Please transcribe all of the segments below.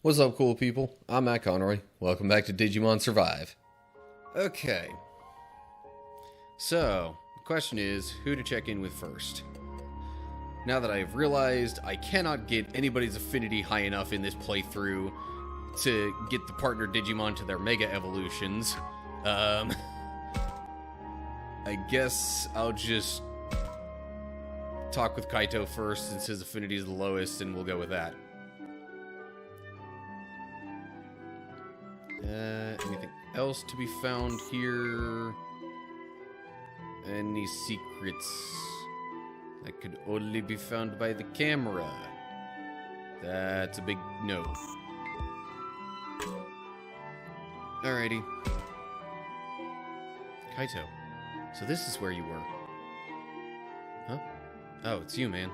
What's up, cool people? I'm Matt Conroy. Welcome back to Digimon Survive. Okay. So, the question is, who to check in with first? Now that I've realized I cannot get anybody's affinity high enough in this playthrough to get the partner Digimon to their Mega Evolutions, I guess I'll just talk with Kaito first since his affinity is the lowest, and we'll go with that. Anything else to be found here? Any secrets that could only be found by the camera? That's a big no. Alrighty. Kaito, so this is where you were. Huh? Oh, it's you, man.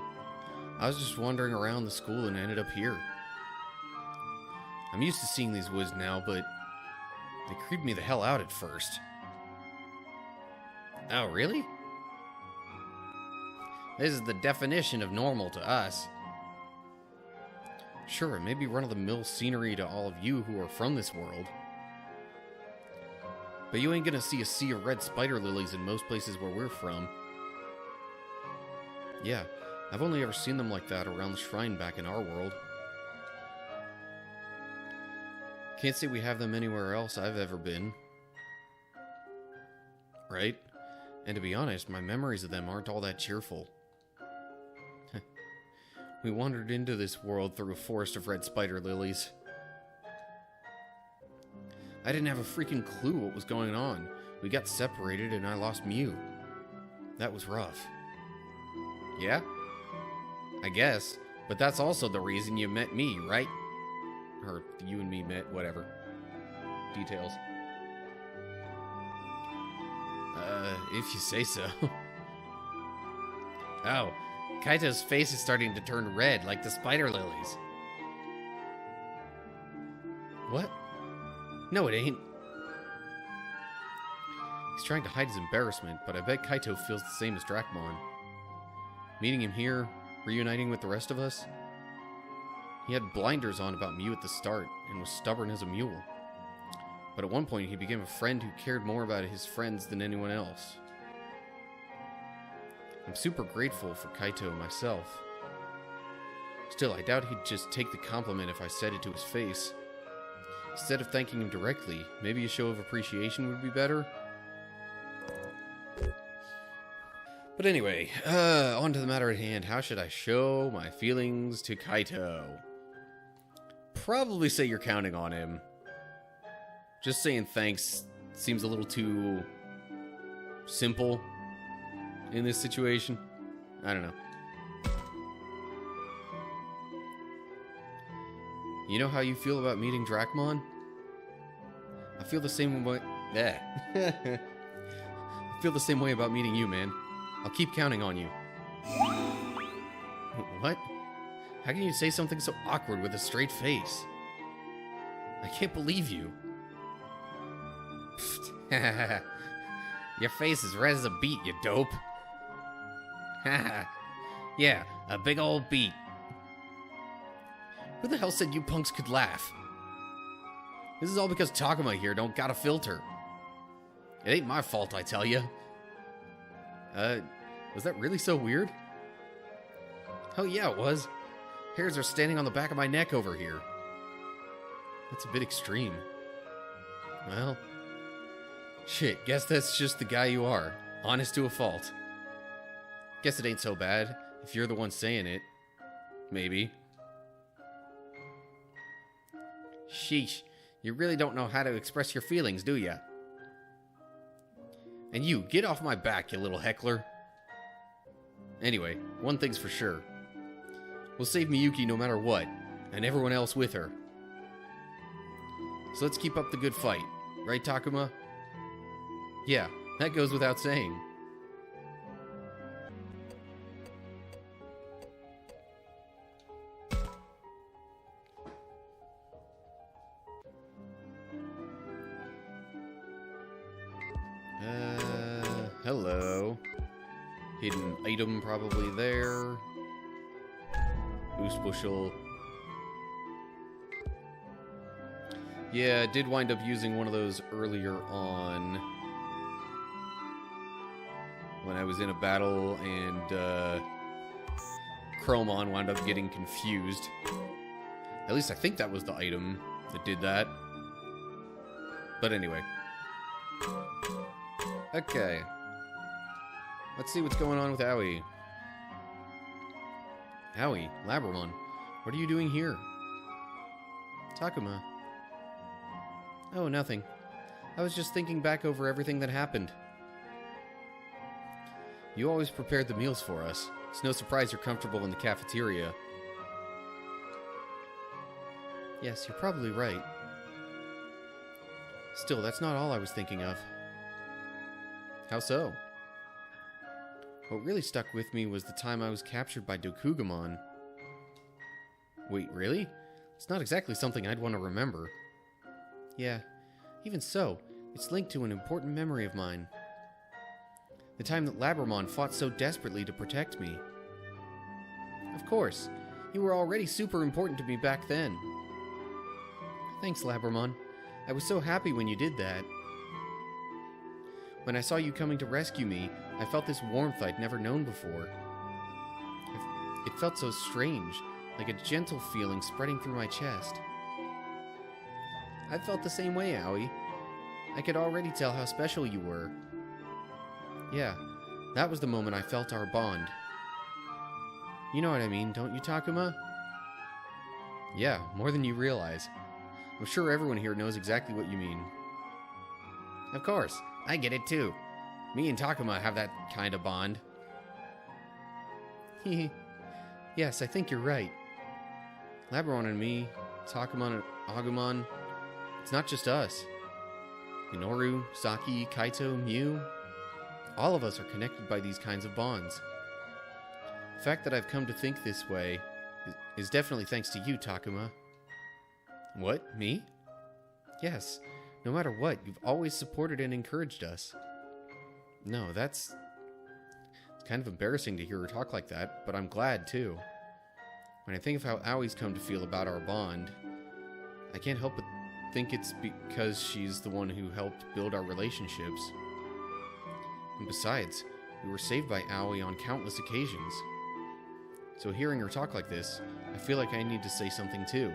I was just wandering around the school and ended up here. I'm used to seeing these woods now, but they creeped me the hell out at first. Oh, really? This is the definition of normal to us. Sure, it may be run-of-the-mill scenery to all of you who are from this world. But you ain't gonna see a sea of red spider lilies in most places where we're from. Yeah, I've only ever seen them like that around the shrine back in our world. Can't say we have them anywhere else I've ever been. Right? And to be honest, my memories of them aren't all that cheerful. We wandered into this world through a forest of red spider lilies. I didn't have a freaking clue what was going on. We got separated and I lost Mew. That was rough. Yeah? I guess. But that's also the reason you met me, right? Or you and me met, whatever. Details. If you say so. Oh, Kaito's face is starting to turn red like the spider lilies. What? No, it ain't. He's trying to hide his embarrassment, but I bet Kaito feels the same as Dracmon. Meeting him here, reuniting with the rest of us. He had blinders on about Mew at the start, and was stubborn as a mule. But at one point he became a friend who cared more about his friends than anyone else. I'm super grateful for Kaito myself. Still, I doubt he'd just take the compliment if I said it to his face. Instead of thanking him directly, maybe a show of appreciation would be better? But anyway, on to the matter at hand. How should I show my feelings to Kaito? Probably say you're counting on him. Just saying thanks seems a little too simple in this situation. I don't know. You know how you feel about meeting Dracmon? I feel the same way. I feel the same way about meeting you, man. I'll keep counting on you. What? How can you say something so awkward with a straight face? I can't believe you. Your face is red as a beet, you dope. Yeah, a big old beet. Who the hell said you punks could laugh? This is all because Takuma here don't got a filter. It ain't my fault, I tell ya. Was that really so weird? Oh yeah, it was. Hairs are standing on the back of my neck over here. That's a bit extreme. Well, shit, guess that's just the guy you are. Honest to a fault. Guess it ain't so bad, if you're the one saying it. Maybe. Sheesh, you really don't know how to express your feelings, do ya? And you, get off my back, you little heckler. Anyway, one thing's for sure. We'll save Miyuki no matter what, and everyone else with her. So let's keep up the good fight. Right, Takuma? Yeah, that goes without saying. Hello. Hidden item probably there. Boost bushel. Yeah, I did wind up using one of those earlier on when I was in a battle and Chromon wound up getting confused. At least I think that was the item that did that. But anyway. Okay. Let's see what's going on with Aoi. Aoi, Labramon, what are you doing here? Takuma. Oh, nothing. I was just thinking back over everything that happened. You always prepared the meals for us. It's no surprise you're comfortable in the cafeteria. Yes, you're probably right. Still, that's not all I was thinking of. How so? What really stuck with me was the time I was captured by Dokugumon. Wait, really? It's not exactly something I'd want to remember. Yeah, even so, it's linked to an important memory of mine. The time that Labramon fought so desperately to protect me. Of course, you were already super important to me back then. Thanks, Labramon. I was so happy when you did that. When I saw you coming to rescue me, I felt this warmth I'd never known before. It felt so strange, like a gentle feeling spreading through my chest. I felt the same way, Aoi. I could already tell how special you were. Yeah, that was the moment I felt our bond. You know what I mean, don't you, Takuma? Yeah, more than you realize. I'm sure everyone here knows exactly what you mean. Of course, I get it too. Me and Takuma have that kind of bond. Yes, I think you're right. Labramon and me, Takuma and Agumon, it's not just us. Minoru, Saki, Kaito, Mew, all of us are connected by these kinds of bonds. The fact that I've come to think this way is definitely thanks to you, Takuma. What, me? Yes, no matter what, you've always supported and encouraged us. No, it's kind of embarrassing to hear her talk like that, but I'm glad, too. When I think of how Aoi's come to feel about our bond, I can't help but think it's because she's the one who helped build our relationships. And besides, we were saved by Aoi on countless occasions. So hearing her talk like this, I feel like I need to say something too.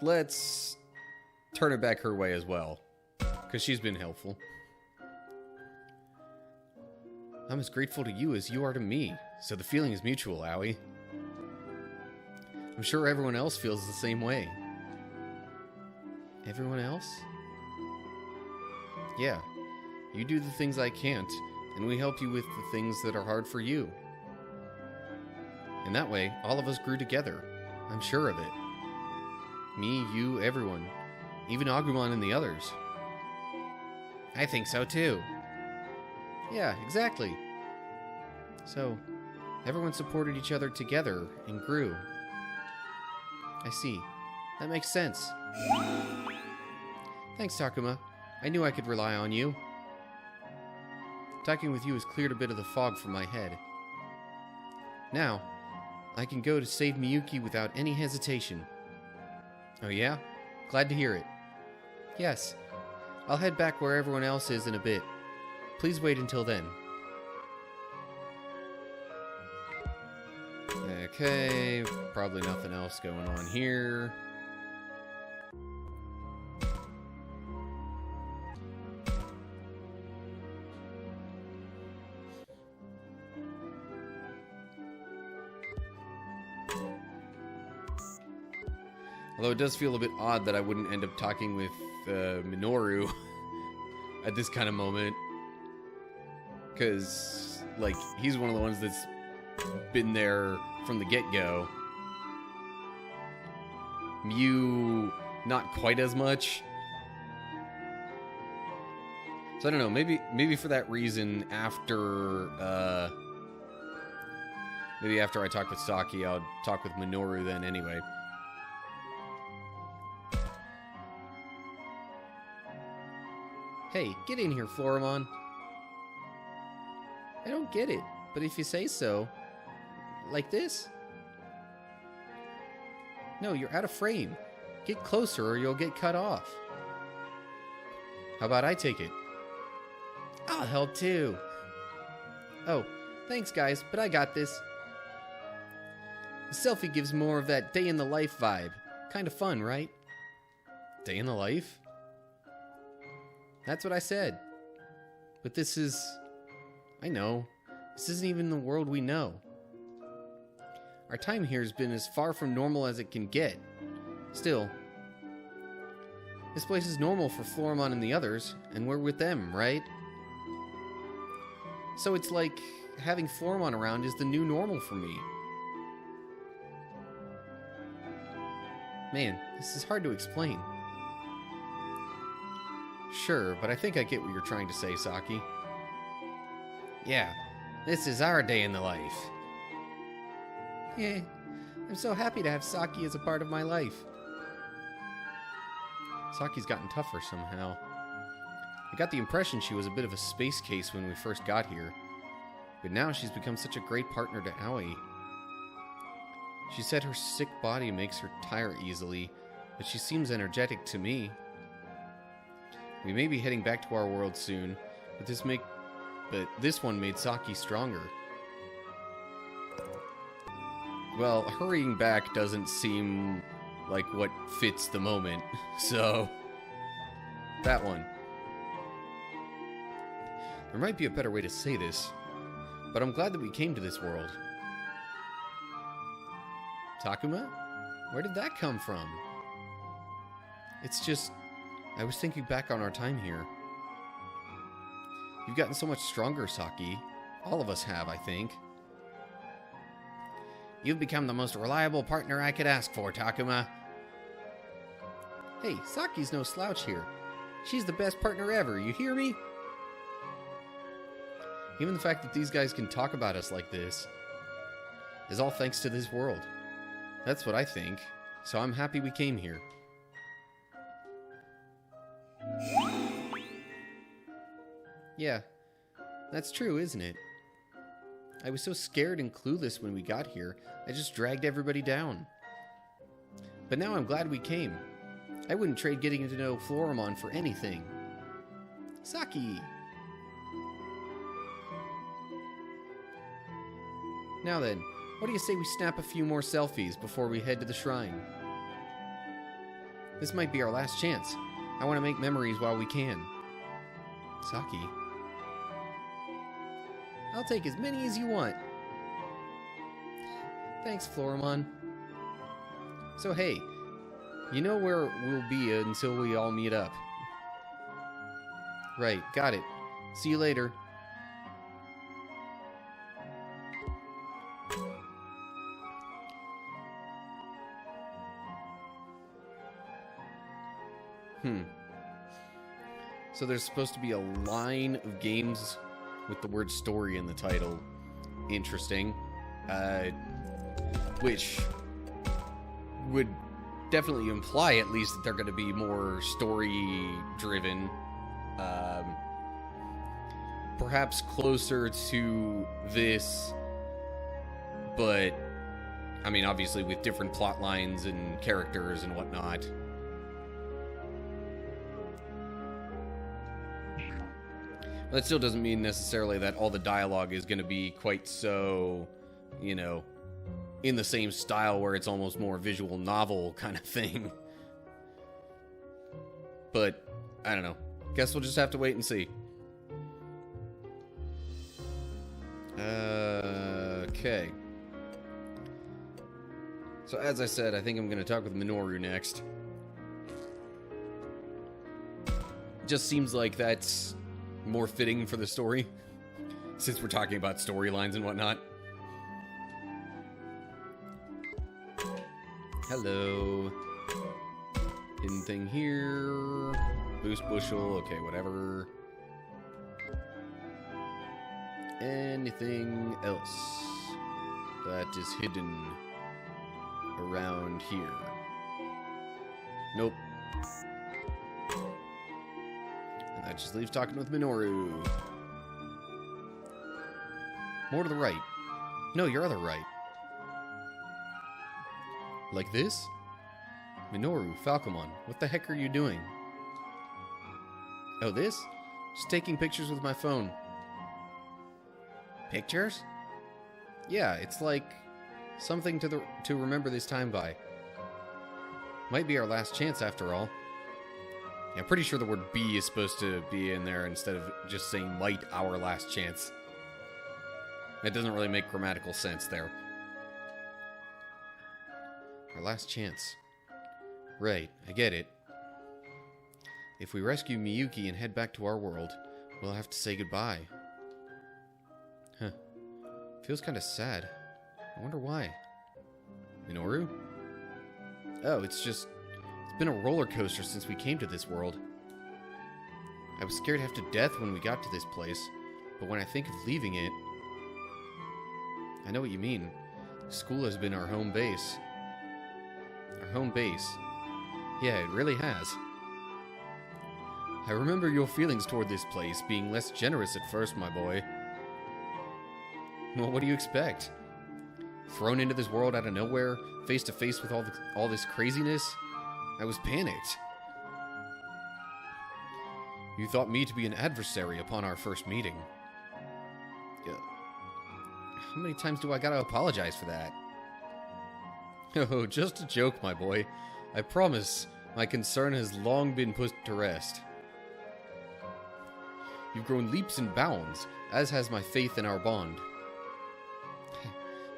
Let's turn it back her way as well, because she's been helpful. I'm as grateful to you as you are to me, so the feeling is mutual, Aoi. I'm sure everyone else feels the same way. Everyone else? Yeah, you do the things I can't, and we help you with the things that are hard for you. And that way, all of us grew together. I'm sure of it. Me, you, everyone. Even Agumon and the others. I think so too. Yeah, exactly. So, everyone supported each other together and grew. I see. That makes sense. Thanks, Takuma. I knew I could rely on you. Talking with you has cleared a bit of the fog from my head. Now, I can go to save Miyuki without any hesitation. Oh yeah? Glad to hear it. Yes. I'll head back where everyone else is in a bit. Please wait until then. Okay, probably nothing else going on here. Although it does feel a bit odd that I wouldn't end up talking with Minoru at this kind of moment. Because, like, he's one of the ones that's been there from the get-go. Mew, not quite as much. So I don't know, maybe for that reason, maybe after I talk with Saki, I'll talk with Minoru then anyway. Hey, get in here, Floramon. I don't get it, but if you say so. Like this? No, you're out of frame. Get closer or you'll get cut off. How about I take it? I'll help too. Oh, thanks guys, but I got this. The selfie gives more of that day in the life vibe. Kind of fun, right? Day in the life? That's what I said. But this is... I know. This isn't even the world we know. Our time here has been as far from normal as it can get. Still, this place is normal for Floramon and the others, and we're with them, right? So it's like having Floramon around is the new normal for me. Man, this is hard to explain. Sure, but I think I get what you're trying to say, Saki. Yeah, this is our day in the life. Yeah, I'm so happy to have Saki as a part of my life. Saki's gotten tougher somehow. I got the impression she was a bit of a space case when we first got here, but now she's become such a great partner to Aoi. She said her sick body makes her tire easily, but she seems energetic to me. We may be heading back to our world soon, but this one made Saki stronger. Well, hurrying back doesn't seem like what fits the moment, so that one. There might be a better way to say this, but I'm glad that we came to this world. Takuma? Where did that come from? It's just, I was thinking back on our time here. You've gotten so much stronger, Saki. All of us have, I think. You've become the most reliable partner I could ask for, Takuma. Hey, Saki's no slouch here. She's the best partner ever, you hear me? Even the fact that these guys can talk about us like this is all thanks to this world. That's what I think, so I'm happy we came here. Yeah, that's true, isn't it? I was so scared and clueless when we got here, I just dragged everybody down. But now I'm glad we came. I wouldn't trade getting to know Floramon for anything. Saki! Now then, what do you say we snap a few more selfies before we head to the shrine? This might be our last chance. I want to make memories while we can. Saki. I'll take as many as you want. Thanks, Floramon. So hey, you know where we'll be until we all meet up. Right, got it. See you later. So there's supposed to be a line of games with the word story in the title. Interesting. Which would definitely imply at least that they're going to be more story-driven. Perhaps closer to this, but, I mean, obviously with different plot lines and characters and whatnot. That still doesn't mean necessarily that all the dialogue is going to be quite so, you know, in the same style where it's almost more visual novel kind of thing. But, I don't know. Guess we'll just have to wait and see. Okay. So as I said, I think I'm going to talk with Minoru next. Just seems like that's more fitting for the story, since we're talking about storylines and whatnot. Hello. Hidden thing here. Boost bushel. Okay, whatever. Anything else that is hidden around here? Nope. And that just leaves talking with Minoru. More to the right. No, your other right. Like this? Minoru, Falcomon, what the heck are you doing? Oh, this? Just taking pictures with my phone. Pictures? Yeah, it's like something to remember this time by. Might be our last chance after all. Yeah, I'm pretty sure the word be is supposed to be in there instead of just saying might our last chance. That doesn't really make grammatical sense there. Our last chance. Right, I get it. If we rescue Miyuki and head back to our world, we'll have to say goodbye. Huh. Feels kind of sad. I wonder why. Minoru? Oh, it's been a roller coaster since we came to this world. I was scared half to death when we got to this place, but when I think of leaving it... I know what you mean. School has been our home base. Our home base. Yeah, it really has. I remember your feelings toward this place being less generous at first, my boy. Well, what do you expect? Thrown into this world out of nowhere, face to face with all this craziness? I was panicked. You thought me to be an adversary upon our first meeting. How many times do I gotta apologize for that? Oh, just a joke, my boy. I promise, my concern has long been put to rest. You've grown leaps and bounds, as has my faith in our bond.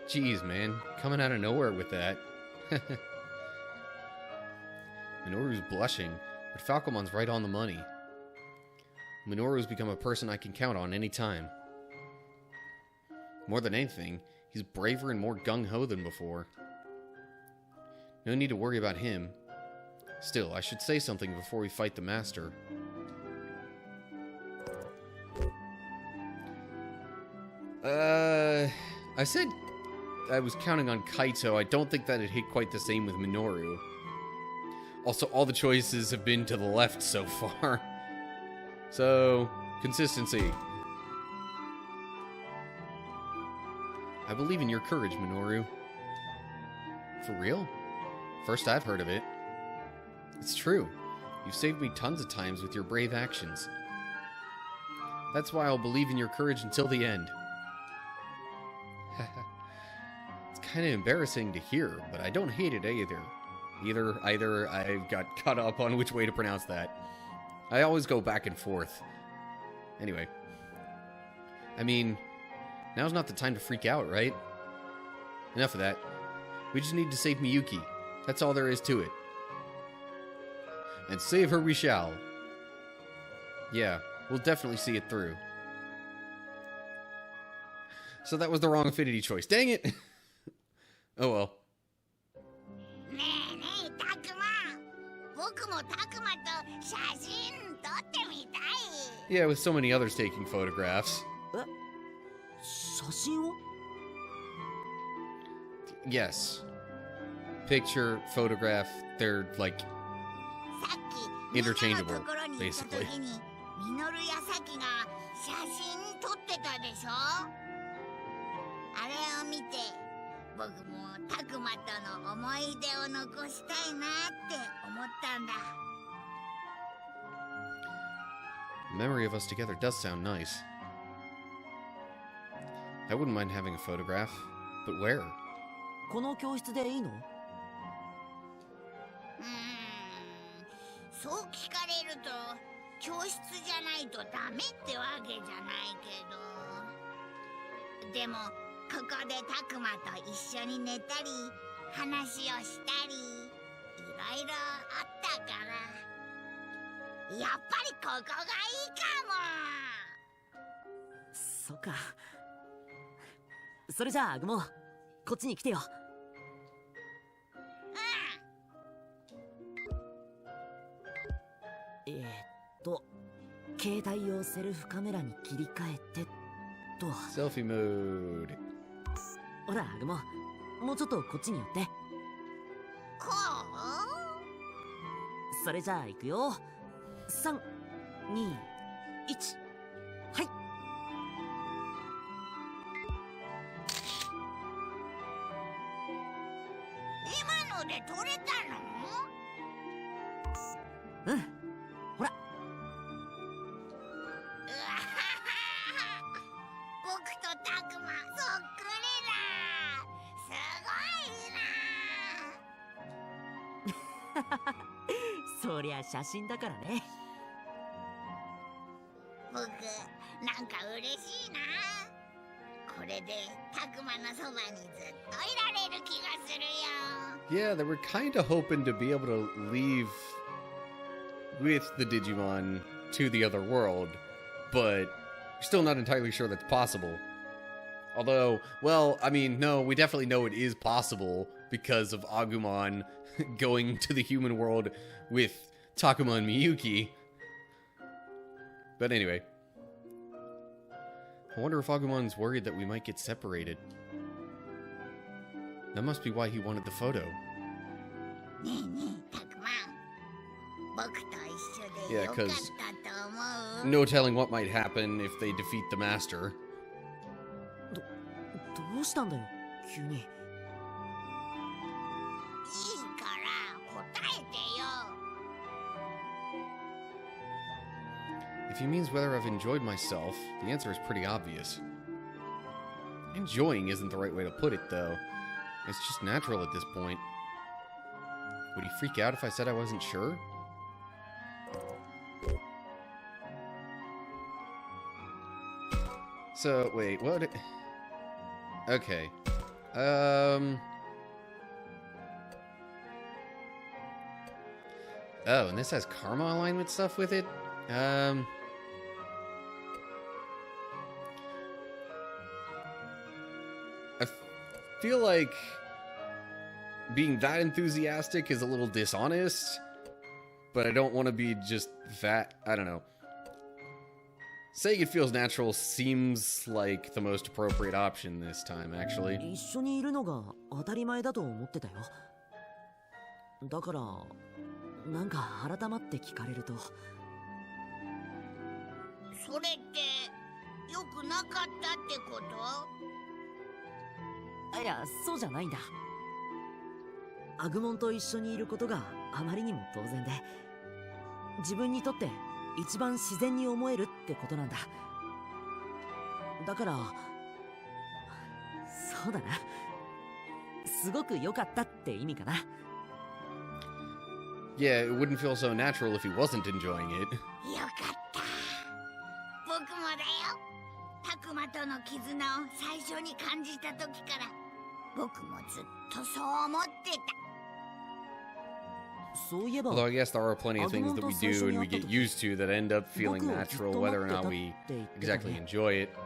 Jeez, man, coming out of nowhere with that. Minoru's blushing, but Falcomon's right on the money. Minoru's become a person I can count on any time. More than anything, he's braver and more gung-ho than before. No need to worry about him. Still, I should say something before we fight the Master. I said I was counting on Kaito. I don't think that it hit quite the same with Minoru. Also, all the choices have been to the left so far. So, consistency. I believe in your courage, Minoru. For real? First I've heard of it. It's true. You've saved me tons of times with your brave actions. That's why I'll believe in your courage until the end. It's kind of embarrassing to hear, but I don't hate it either. Either I've got caught up on which way to pronounce that. I always go back and forth. Anyway. I mean, now's not the time to freak out, right? Enough of that. We just need to save Miyuki. That's all there is to it. And save her we shall. Yeah, we'll definitely see it through. So that was the wrong affinity choice. Dang it! Oh well. Yeah, with so many others taking photographs. Yes. Picture, photograph, they're like interchangeable, basically. The memory of us together does sound nice. I wouldn't mind having a photograph, but where? この教室でいいの? そう聞かれると教室じゃないとダメってわけじゃないけど、でもここでタクマと一緒に寝たり話をしたりいろいろあったからやっぱりここがいいかも。そっか。それじゃあアグモン、こっちに来てよ。携帯をセルフカメラに切り替えてと。セルフィーモード。ほらアグモン、もうちょっとこっちに寄って。こう？それじゃあ行くよ。3、2、1、はい。今ので撮れたの？そりゃ写真だからね。僕なんか嬉しいな。これでたくまのそばにずっといられる気がするよ。 Yeah, they were kind of hoping to be able to leave with the Digimon to the other world, but we're still not entirely sure that's possible. Although, well, I mean, no, we definitely know it is possible because of Agumon going to the human world with Takuma and Miyuki. But anyway, I wonder if Agumon's worried that we might get separated. That must be why he wanted the photo. ねえねえたくま、僕と一緒で Yeah, よかった 'cause と思う。 no telling what might happen if they defeat the master. どうしたんだよ急に。いいから答えてよ。 If he means whether I've enjoyed myself, the answer is pretty obvious. Enjoying isn't the right way to put it, though. It's just natural at this point. Would he freak out if I said I wasn't sure? So, wait, what? Okay. Oh, and this has karma alignment stuff with it? I feel like being that enthusiastic is a little dishonest, but I don't want to be just that, I don't know. Saying it feels natural seems like the most appropriate option this time, actually. 一緒にいるのが当たり前だと思ってたよ。だからなんか改まって聞かれると。それってよくなかったってこと？いや、そうじゃないんだ。アグモンと一緒にいることがあまりにも当然で、自分にとって一番自然に思えるってことなんだ。だからそうだな、すごく良かったって意味かな。Yeah, it wouldn't feel so natural if he wasn't enjoying it. よかった。僕もだよ。たくまとの絆を最初に感じた時から僕もずっとそう思ってた。そういえば Although I guess there are plenty of things that we do and we get used to that end up feeling natural whether or not we exactly enjoy it.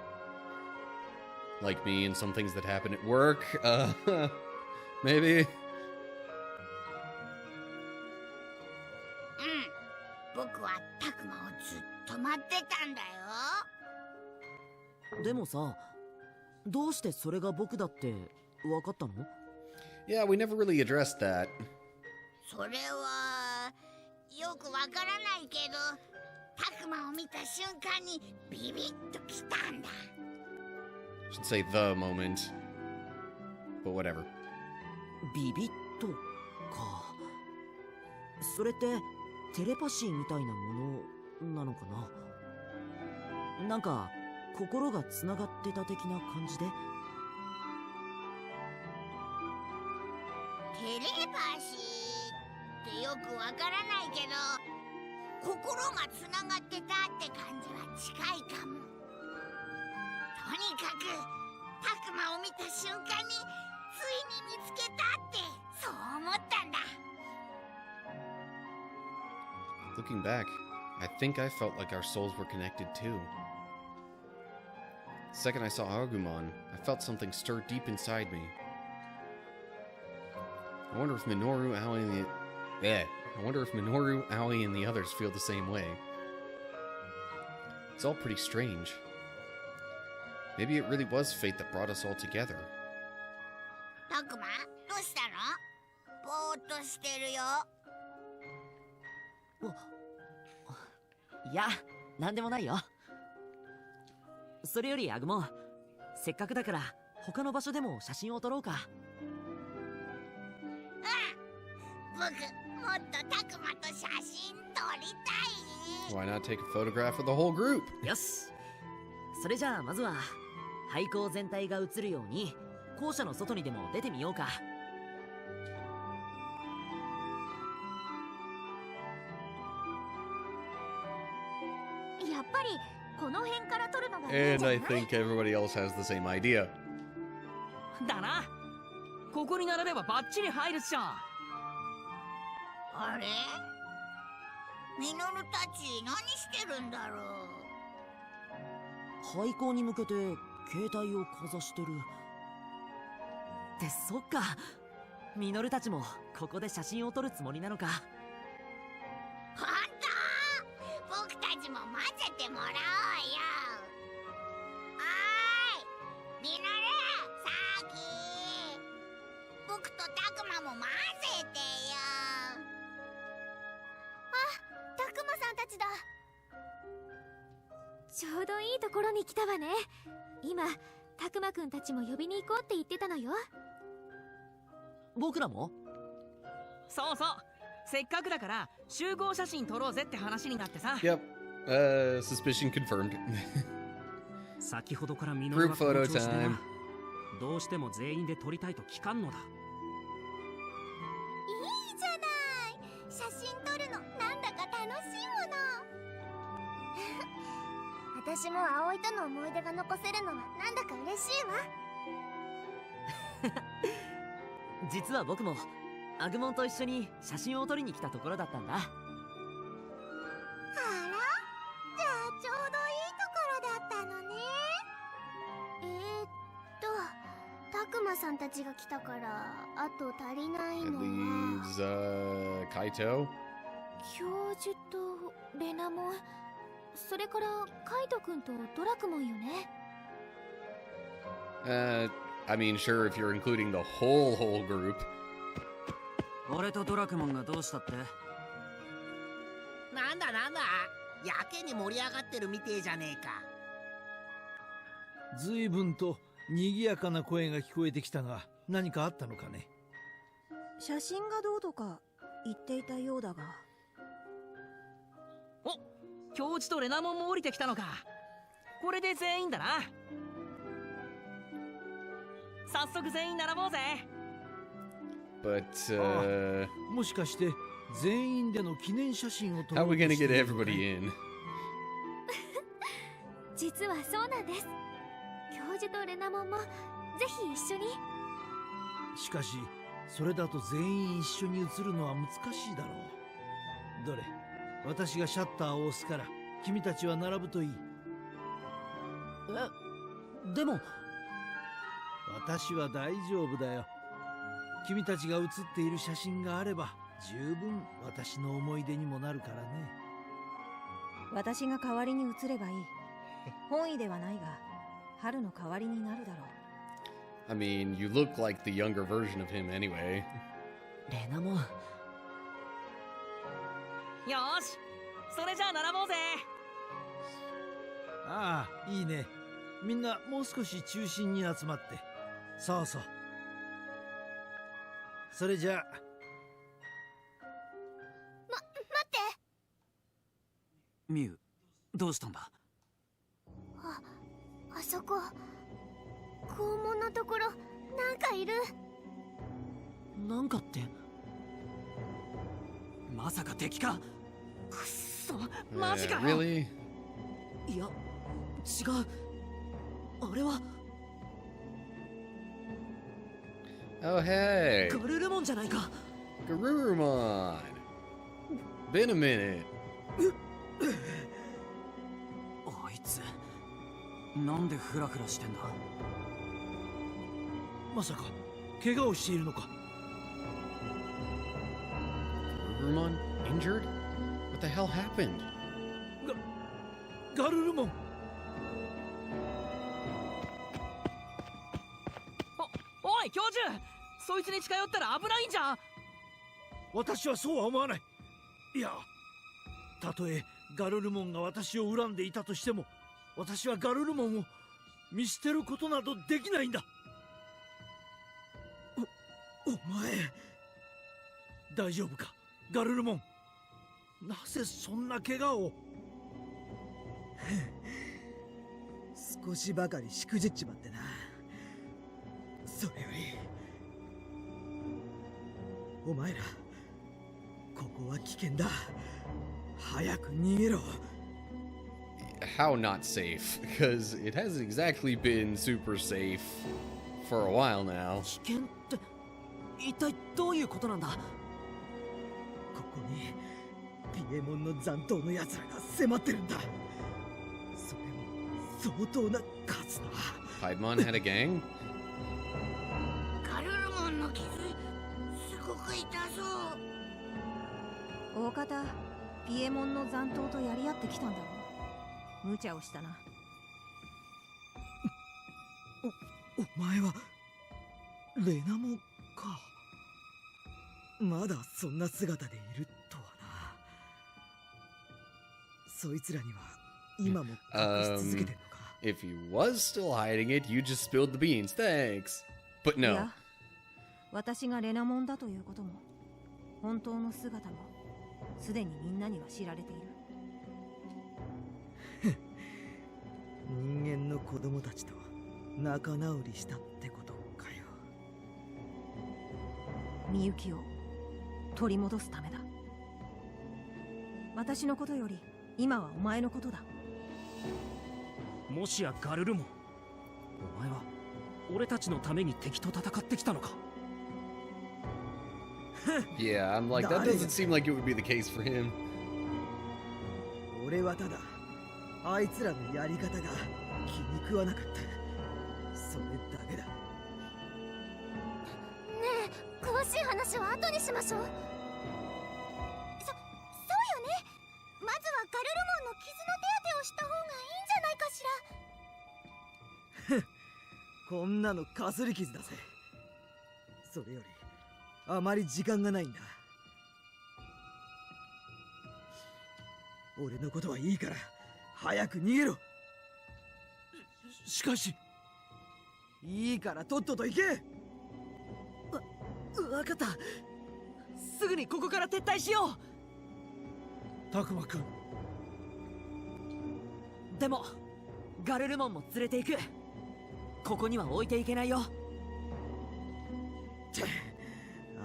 Like me and some things that happen at work. Maybe. 僕はたくまをずっと待ってたんだよ。でもさ、どうしてそれが僕だって分かったの？ Yeah, we never really addressed that. それはよくわからないけど、たくまを見た瞬間にビビッときたんだ。Should say the moment. But whatever. ビビッとか。それってテレパシーみたいなものなのかな。なんか心がつながってた的な感じで。テレパシーってよくわからないけど、心がつながってたって感じは近いかも。とにかくたくまを見た瞬間についに見つけたってそう思ったんだ。Looking back, I think I felt like our souls were connected too. The second I saw Agumon, I felt something stir deep inside me. I wonder if Minoru, Aoi, and the others feel the same way. It's all pretty strange. Maybe it really was fate that brought us all together. たくま、どうしたの？ぼーっとしてるよ。いや、なんでもないよ。それよりアグモン、せっかくだから他の場所でも写真を撮ろうか。僕、もっとたくまと写真撮りたい。 Why not take a photograph of the whole group? よし、それじゃあまずは廃校全体が映るように校舎の外にでも出てみようか。の辺から撮るのがいいん And じゃない I think everybody else has the same idea. だな。ここに並べばバッチリ入るっしょ。あれミノルたち何してるんだろう。廃校に向けて携帯をかざしてる。ってそっか、ミノルたちもここで写真を撮るつもりなのか。本当？僕たちも混ぜてもらおうよ。おーいミノル、サキ、僕とタクマも混ぜてよ。あ、タクマさんたちだ。ちょうどいいところに来たわね。今たくまくんたちも呼びに行こうって言ってたのよ。僕らも？そうそう。せっかくだから集合写真撮ろうぜって話になってさ。 Yep. Suspicion confirmed. 先ほどからミノル Group が photo 強調して time. な。どうしても全員で撮りたいと聞かんのだ。いいじゃない。写真撮るのなんだか楽しいもの。私も葵との思い出が残せるのはなんだか嬉しいわ。実は僕もアグモンと一緒に写真を撮りに来たところだったんだ。あら、じゃあちょうどいいところだったのね。たくまさんたちが来たからあと足りない It のは leaves Kaito. 教授とレナモン、それからカイトくんとドラクモンよね。I mean, sure, if you're including the whole group. 俺とドラクモンがどうしたって？なんだなんだ、やけに盛り上がってるみてえじゃねえか。随分と賑やかな声が聞こえてきたが、何かあったのかね。写真がどうとか言っていたようだが。お、教授とレナモンも降りてきたのか。これで全員だな。早速全員並ぼうぜ。But, もしかして全員での記念写真を撮 how ろ are we うと gonna して get いるのか everybody in? 実はそうなんです。教授とレナモンもぜひ一緒に。しかしそれだと全員一緒に写るのは難しいだろう。どれ、私がシャッターを押すから君たちは並ぶといい。でも私は大丈夫だよ。君たちが写っている写真があれば十分私の思い出にもなるからね。私が代わりに移ればいい。本意ではないが春の代わりになるだろう。I mean, you look like the younger version of him anyway. レナモン、よーし、それじゃあ並ぼうぜ。ああ、いいね。みんなもう少し中心に集まって。そうそう。それじゃあ。待って。ミュウ、どうしたんだ？あそこ校門のところなんかいる。なんかって？まさか敵か？くっそ、マジかよ。 Really? いや、違う。あれは Oh, hey. ガルルモンじゃないか。 Garurumon. Been a minute. あいつなんでフラフラしてんだ？まさか怪我をしているのか。 Garurumon injured? What the hell happened? ガルルモン。おい教授、そいつに近寄ったら危ないんじゃ。私はそうは思わない。いや、たとえガルルモンが私を恨んでいたとしても、私はガルルモンを見捨てることなどできないんだ。お前大丈夫かガルルモン。なぜそんな怪我を。少しばかりしくじっちまってな。それよりお前ら、ここは危険だ。早く逃げろ。how not safe, because it hasn't exactly been super safe for a while now. 危険って一体どういうことなんだ？ここにピエモンの残党の奴らが迫ってるんだ。それも相当な数だ。Piedmon had a gang? ガルルモンの傷すごく痛そう。大方ピエモンの残党とやり合ってきたんだろう。無茶をしたな。お前はレナモか。まだそんな姿でいるとはな。そいつらには今も隠し続けてるのか。If he was still hiding it, you just spilled the beans. Thanks. But い no. や、私がレナモンだということも、本当の姿も、すでにみんなには知られている。人間の子供たちと仲直りしたってことかよ。みゆきを取り戻すためだ。私のことより今はお前のことだ。もしやガルルモン、お前は俺たちのために敵と戦ってきたのか？ Yeah, I'm like, that doesn't seem like it would be the case for him. 俺はただあいつらのやり方が気に食わなかった。それだけだ。ねえ、詳しい話は後にしましょう。そうよね。まずはガルルモンの傷の手当てをした方がいいんじゃないかしら。こんなのかすり傷だぜ。それよりあまり時間がないんだ。俺のことはいいから早く逃げろ。しかしいいからとっとと行け。わかった。すぐにここから撤退しよう。たくまくん、でもガルルモンも連れて行く。ここには置いていけないよ。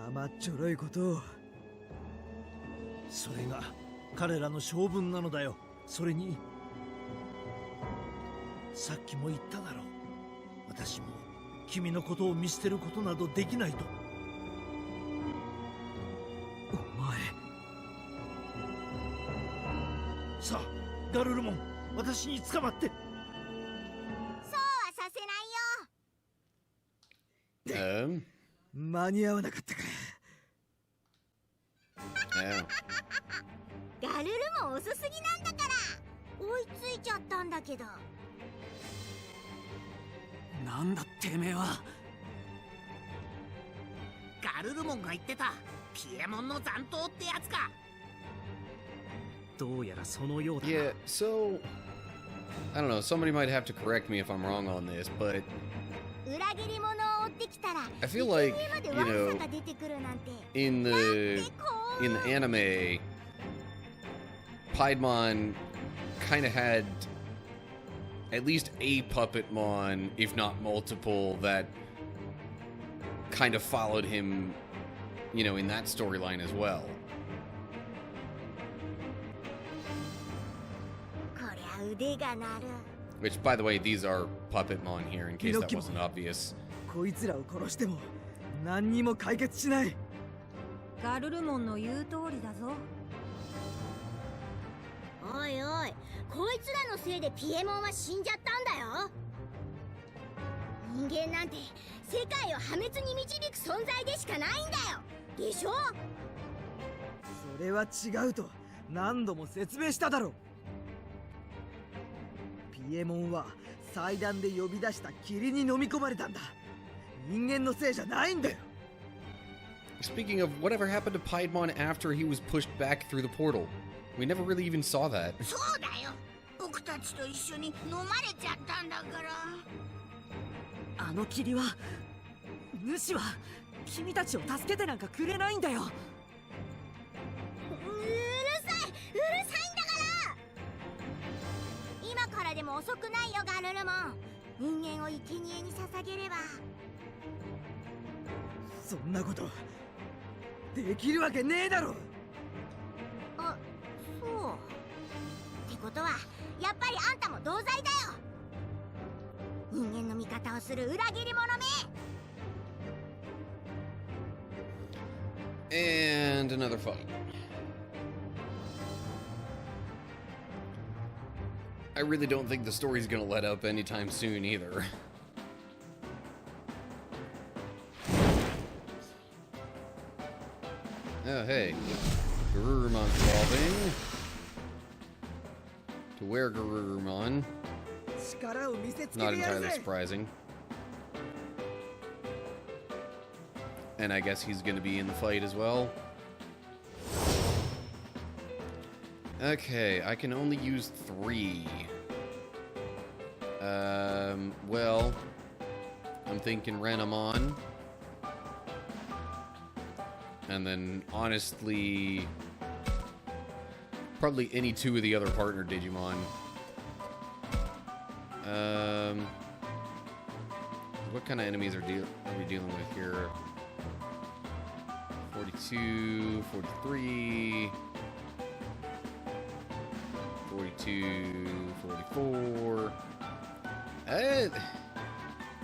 甘っちょろいことを。それが彼らの性分なのだよ。それにさっきも言っただろう。私も君のことを見捨てることなどできないと。お前さあガルルモン、私に捕まって。そうはさせないよ。間に合わなかったか。ガルルモン遅すぎなんだから。追いついちゃったんだけど。なんだてめえは。ガルルモンが言ってたピエモンの残党ってやつか。どうやらそのようだな。Yeah, so I don't know, somebody might have to correct me if I'm wrong on this, but 裏切り者を追ってきたら I feel like, 生贄 you まで know, ワンサが出てくるなんて。 in the anime, Piedmon kind of had at least a Puppetmon, if not multiple, that kind of followed him, you know, in that storyline as well. こりゃ腕が鳴る。 Which, by the way, these are Puppetmon here, in case that wasn't obvious. こいつらを殺しても何にも解決しない。ガルルモンの言う通りだぞ。おいおい、こいつらのせいでピエモンは死んじゃったんだよ。人間なんて世界を破滅に導く存在でしかないんだよ。でしょ？それは違うと何度も説明しただろう。ピエモンは祭壇で呼び出した霧に飲み込まれたんだ。人間のせいじゃないんだよ。 Speaking of, whatever happened to Piedmon after he was pushed back through the portal? We never really even saw that. そうだよ。僕たちと一緒に飲まれちゃったんだから。あの霧は、主は君たちを助けてなんかくれないんだよ。うるさいんだから。今からでも遅くないよ、ガルルモン。人間を生贄に捧げれば。そんなことできるわけねえだろ。あ、そうってことはやっぱりあんたも同罪だよ。人間の味方をする裏切り者め。 And another fight. I really don't think the story's gonna let up anytime soon either. Oh, hey. Garurumon's evolving. To where Garurumon? Not entirely surprising. And I guess he's gonna be in the fight as well. Okay, I can only use 3. Well, I'm thinking Renamon. And then, honestly, probably any 2 of the other partner Digimon. What kind of enemies are we dealing with here? 42, 43, 42, 44.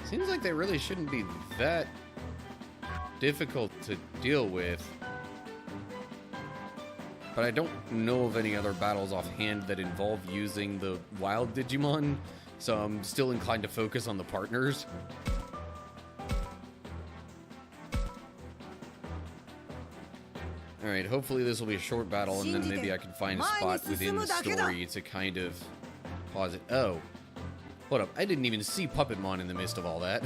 Seems like they really shouldn't be that difficult to deal with. But I don't know of any other battles offhand that involve using the wild Digimon, so I'm still inclined to focus on the partners. Alright, hopefully this will be a short battle, and then maybe I can find a spot within the story to kind of pause it. Oh. Hold up, I didn't even see Puppetmon in the midst of all that.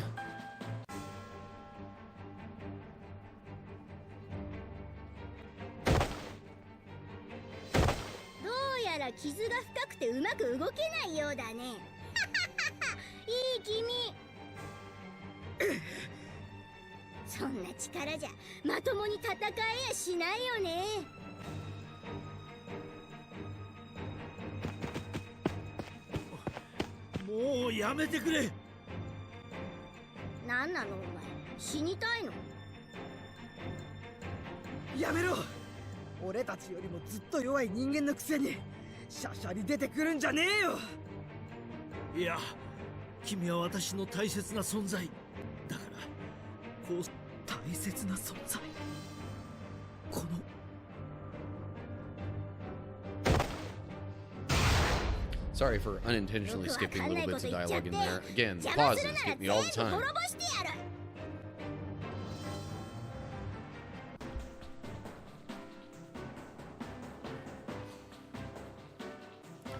Sorry for unintentionally skipping little bits of dialogue in there. Again, the pauses get me all the time.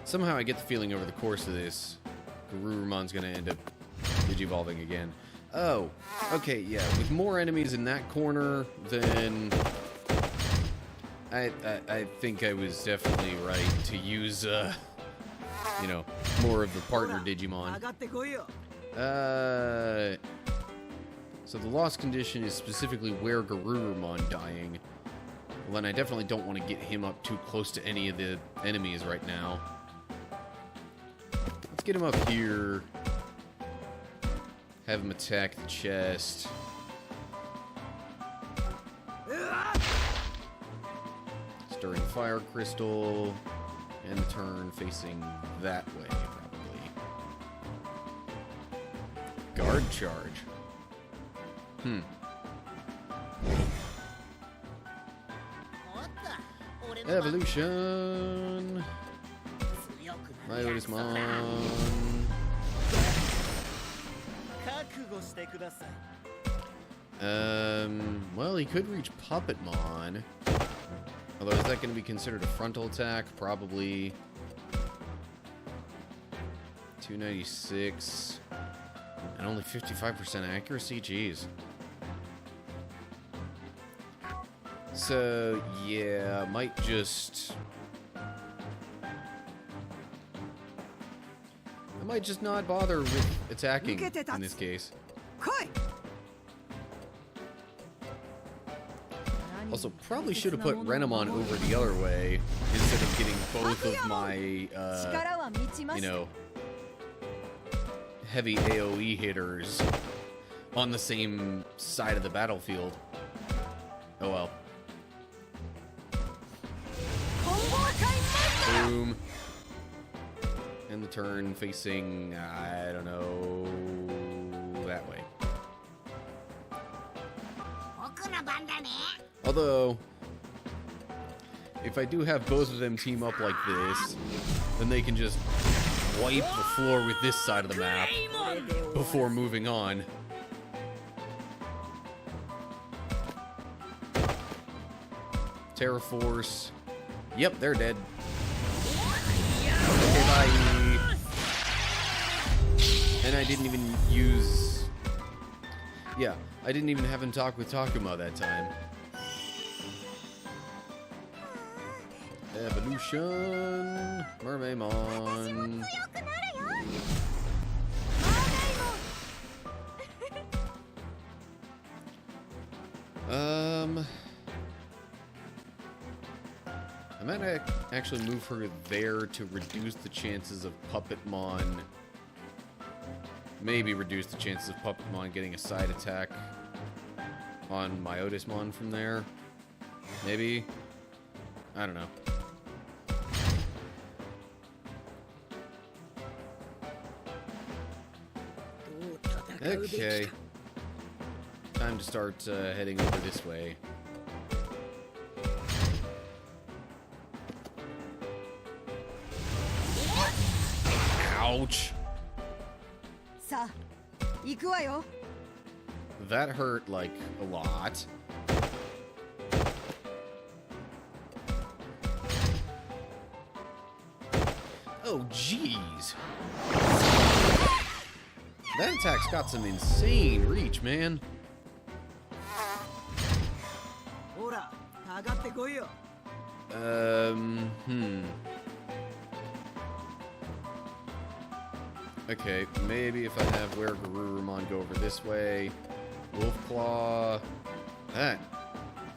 Somehow I get the feeling over the course of this, Garurumon's gonna end up digivolving again. Oh, okay, yeah. With more enemies in that corner, then I think I was definitely right to use, you know, more of the partner Digimon. So the lost condition is specifically where Garurumon dying. Well, then I definitely don't want to get him up too close to any of the enemies right now. Let's get him up here. Have him attack the chest. Stirring fire crystal. And the turn facing that way, probably. Guard charge. Evolution. Myotismon. Well, he could reach Puppetmon. Although, is that going to be considered a frontal attack? Probably. 296. And only 55% accuracy? Jeez. So, yeah, might just... I might just not bother with attacking in this case. Also, probably should have put Renamon over the other way instead of getting both of my, you know, heavy AoE hitters on the same side of the battlefield. Oh well. Boom. End the turn facing, I don't know, that way. Although, if I do have both of them team up like this, then they can just wipe the floor with this side of the map before moving on. Terra Force. Yep, they're dead. Okay, bye. And I didn't even use... Yeah, I didn't even have him talk with Takuma that time. Evolution. Mermaidmon. I might actually move her there to reduce the chances of Puppetmon. Maybe reduce the chances of Puppetmon getting a side attack on Myotismon from there. Maybe. I don't know. Okay. Time to start heading over this way. Ouch. That hurt, like, a lot. Oh, jeez. That attack's got some insane reach, man. Okay, maybe if I have where Garurumon go over this way. Wolf Claw. That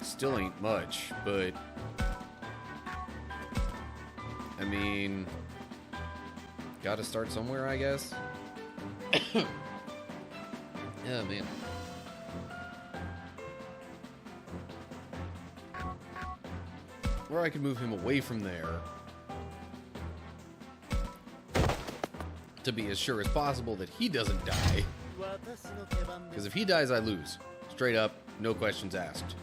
still ain't much, but... I mean... Gotta start somewhere, I guess. Oh, man. Or I could move him away from there. To be as sure as possible that he doesn't die. Because if he dies, I lose. Straight up, no questions asked.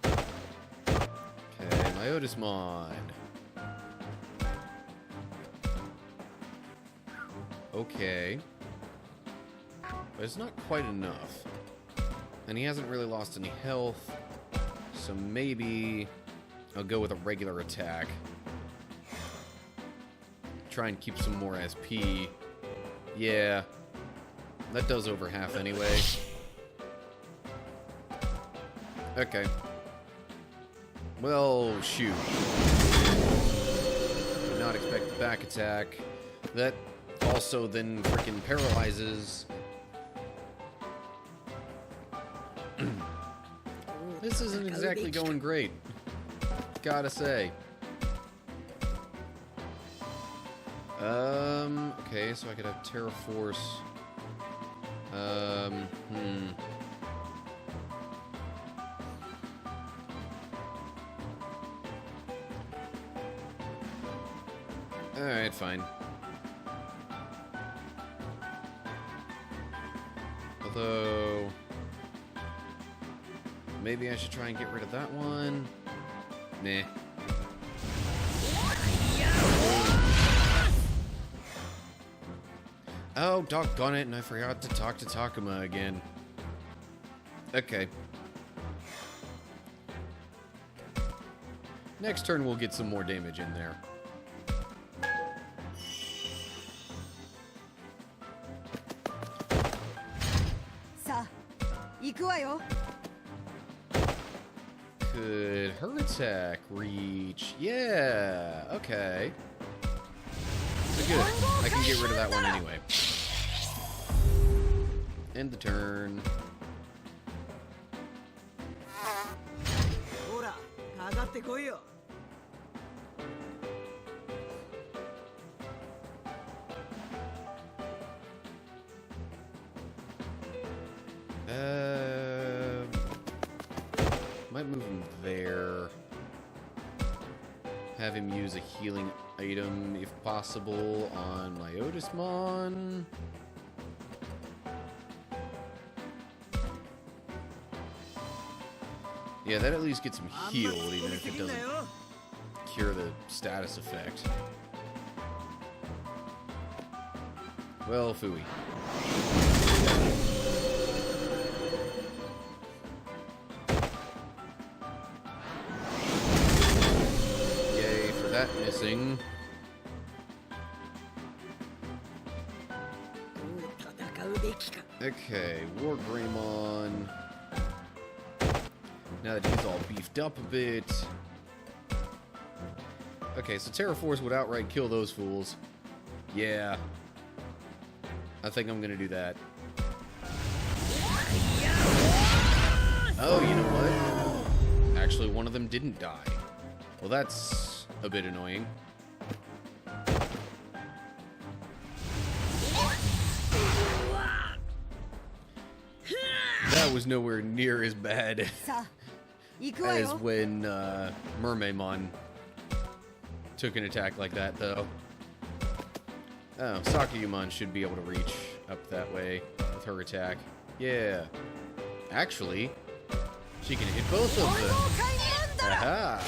Okay, Myotismon. Okay. But it's not quite enough. And he hasn't really lost any health. So maybe I'll go with a regular attack. Try and keep some more SP. Yeah. That does over half anyway. Okay. Well, shoot. Did not expect the back attack. That also then freaking paralyzes. This isn't exactly going great. Gotta say. Okay, so I could have Terra Force. Alright, fine. Although... maybe I should try and get rid of that one. Nah. Oh, doggone it, and I forgot to talk to Takuma again. Okay. Next turn we'll get some more damage in there. Could her attack reach? Yeah, okay. So good. I can get rid of that one anyway. End the turn. Might move him there. Have him use a healing item, if possible, on my Otismon. Yeah, that at least gets him healed, even if it doesn't cure the status effect. Well, phooey. Yay for that missing. Okay, Garurumon. Now that he's all beefed up a bit. Okay, so Terra Force would outright kill those fools. Yeah. I think I'm gonna do that. Oh, you know what? Actually, one of them didn't die. Well, that's a bit annoying. That was nowhere near as bad as when Mermaidmon took an attack like that, though. Oh, Agumon should be able to reach up that way with her attack. Yeah. Actually, she can hit both of them. Aha!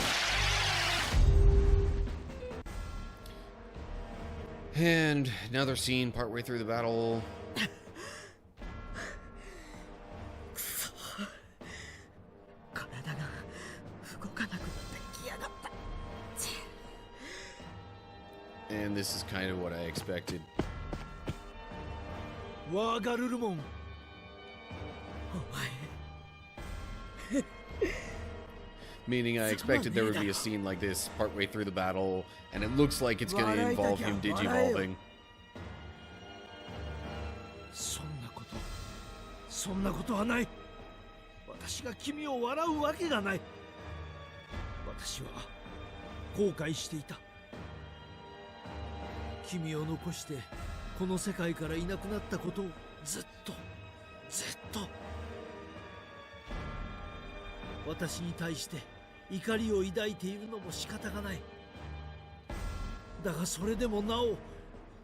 And another scene partway through the battle. And this is kind of what I expected. Garurumon. Meaning I expected there would be a scene like this partway through the battle, and it looks like it's going to involve him digivolving. そんなことはない。私が君を笑うわけがない。私は後悔していた。君を残してこの世界からいなくなったことをずっと私に対して怒りを抱いているのも仕方がない。だがそれでもなお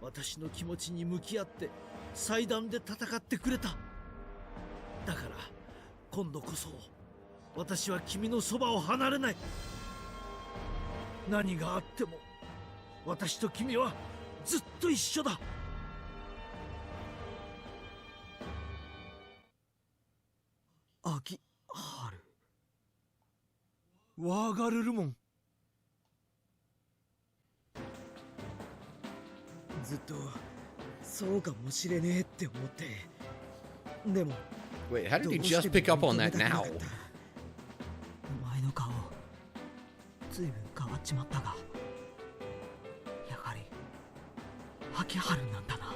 私の気持ちに向き合って祭壇で戦ってくれた。だから今度こそ私は君のそばを離れない。何があっても私と君はずっと一緒だ。秋春。ガルルモン。ずっとそうかもしれねえって思って。でも Wait, how did you just pick up on that now? お前の顔、ずいぶん変わっちまったが、やはり秋春なんだな。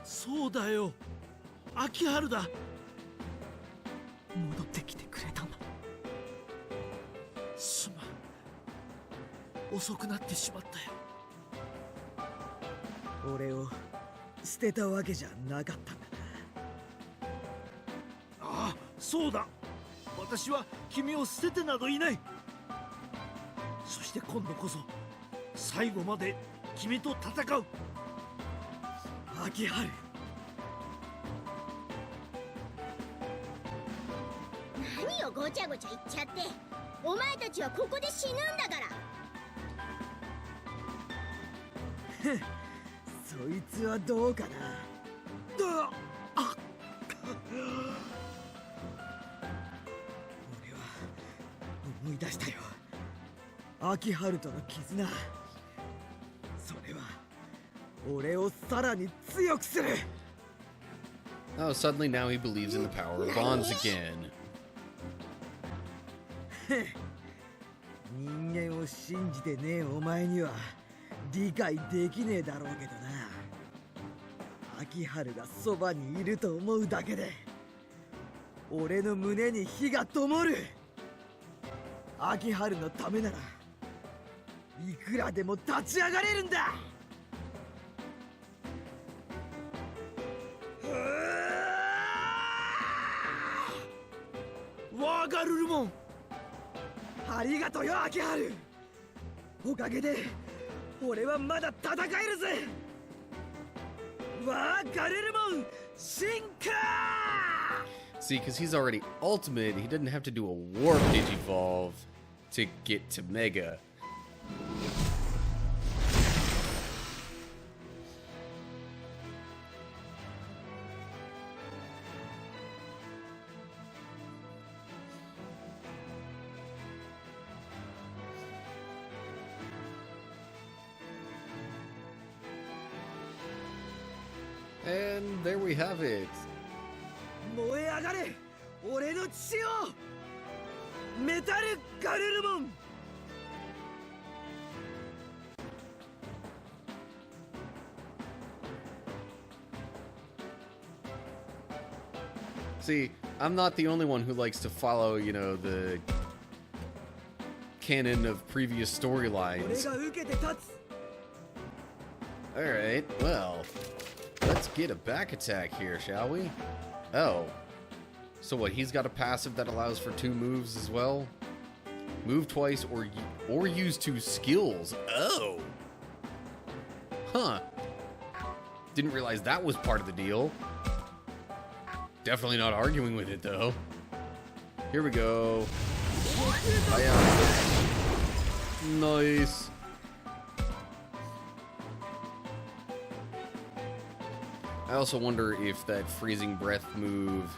そうだよ。秋春だ。戻ってきてくれたんだ。すまん。遅くなってしまったよ。俺を捨てたわけじゃなかったんだな。ああ、そうだ。私は君を捨ててなどいない。そして今度こそ最後まで君と戦う。秋春。何をごちゃごちゃ言っちゃって。お前たちはここで死ぬんだから。そいつはどうかな。俺は思い出したよ。秋春との絆。それは俺をさらに強くする。Oh, suddenly now he believes in the power of bonds again. 人間を信じてねえお前には理解できねえだろうけどな。秋春がそばにいると思うだけで俺の胸に火が灯る。秋春のためならいくらでも立ち上がれるんだ。ガルルモン。ありがとうよ秋春。おかげで俺はまだ戦えるぜ。わあガルルモン進化。 See, because he's already ultimate, he doesn't have to do a warp digivolve to get to Mega. And there we have it. 燃え上がれ俺の血よメタルガルルモン。 See, I'm not the only one who likes to follow, you know, the canon of previous 俺 storylines. が受けて立つ。 Alright, well, let's get a back attack here, shall we? Oh. So what, he's got a passive that allows for 2 moves as well? Move twice or use 2 skills. Oh! Huh. Didn't realize that was part of the deal. Definitely not arguing with it, though. Here we go. Hiya. Nice. I also wonder if that freezing breath move...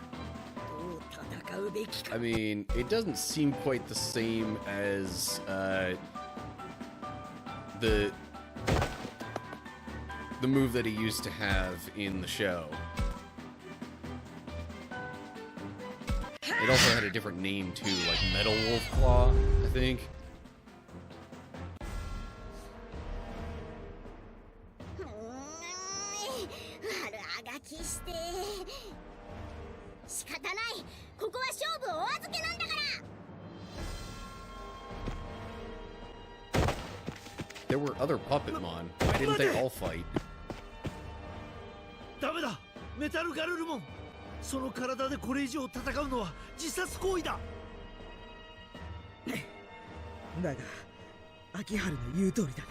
I mean, it doesn't seem quite the same as the move that he used to have in the show. It also had a different name too, like Metal Wolf Claw, I think. 仕方ない。ここは勝負お預けなんだから。 There were other Puppetmon. Why didn't they all fight? ダメだメタルガルルモン。その体でこれ以上戦うのは自殺行為だ。だが秋春の言う通りだな。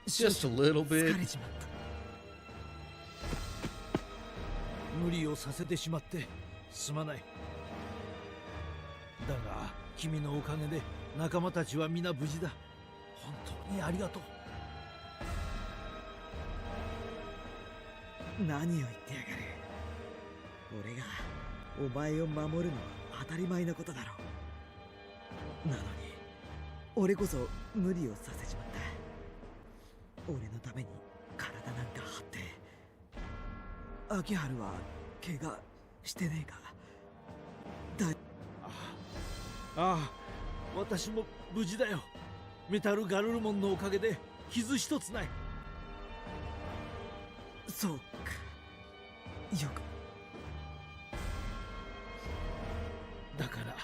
Just a little 疲 bit. れちまった。無理をさせてしまってすまない。だが君のおかげで仲間たちは皆無事だ。本当にありがとう。何を言ってやがる。俺がお前を守るのは当たり前のことだろう。なのに俺こそ無理をさせちまった。俺のために体なんか張って。秋春は怪我してねえか。ああ、私も無事だよ。メタルガルルモンのおかげで傷一つない。そうか。よく。だから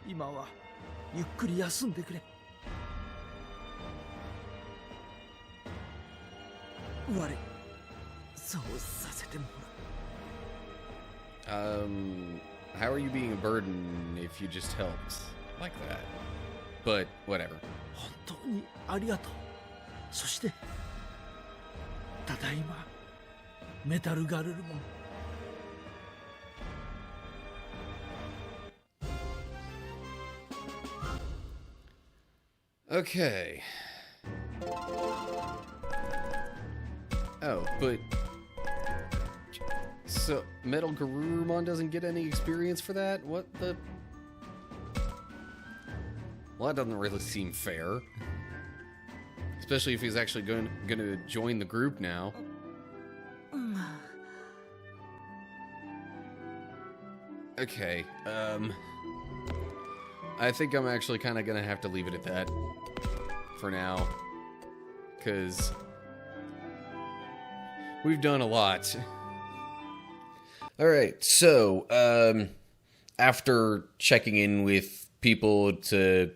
今はゆっくり休んでくれ。悪い。そうさせてもらう。How are you being a burden if you just helped like that? But whatever. 本当にありがとう。そしてただいまメタルガルルモン。Okay. Oh, but... So, Metal Garurumon doesn't get any experience for that? What the... Well, that doesn't really seem fair. Especially if he's actually going to join the group now. Okay, I think I'm actually kind of going to have to leave it at that for now. Because we've done a lot. Alright, so, after checking in with people to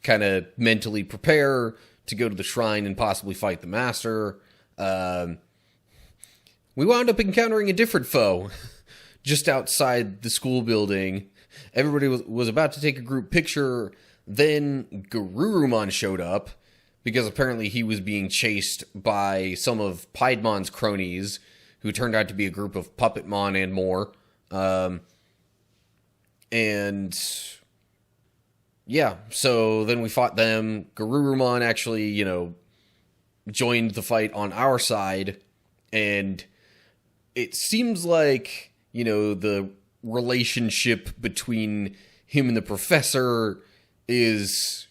kind of mentally prepare to go to the shrine and possibly fight the master, we wound up encountering a different foe just outside the school building. everybody was about to take a group picture. Then Garurumon showed up because apparently he was being chased by some of Piedmon's cronies, who turned out to be a group of Puppetmon and more. And yeah, so then we fought them. Garurumon actually, joined the fight on our side, and it seems like, the relationship between him and the professor is,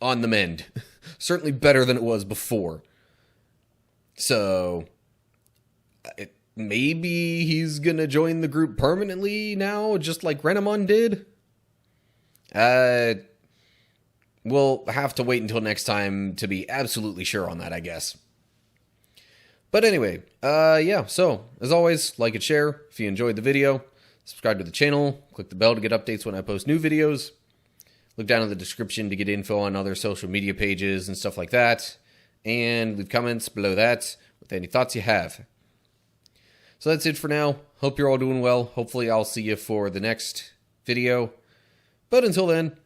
on the mend. Certainly better than it was before. So, maybe he's gonna join the group permanently now, just like Renamon did? We'll have to wait until next time to be absolutely sure on that, I guess. But anyway, yeah, so, as always, like and share if you enjoyed the video. Subscribe to the channel, click the bell to get updates when I post new videos. Look down in the description to get info on other social media pages and stuff like that. And leave comments below that with any thoughts you have. So that's it for now. Hope you're all doing well. Hopefully I'll see you for the next video. But until then,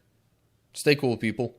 stay cool, people.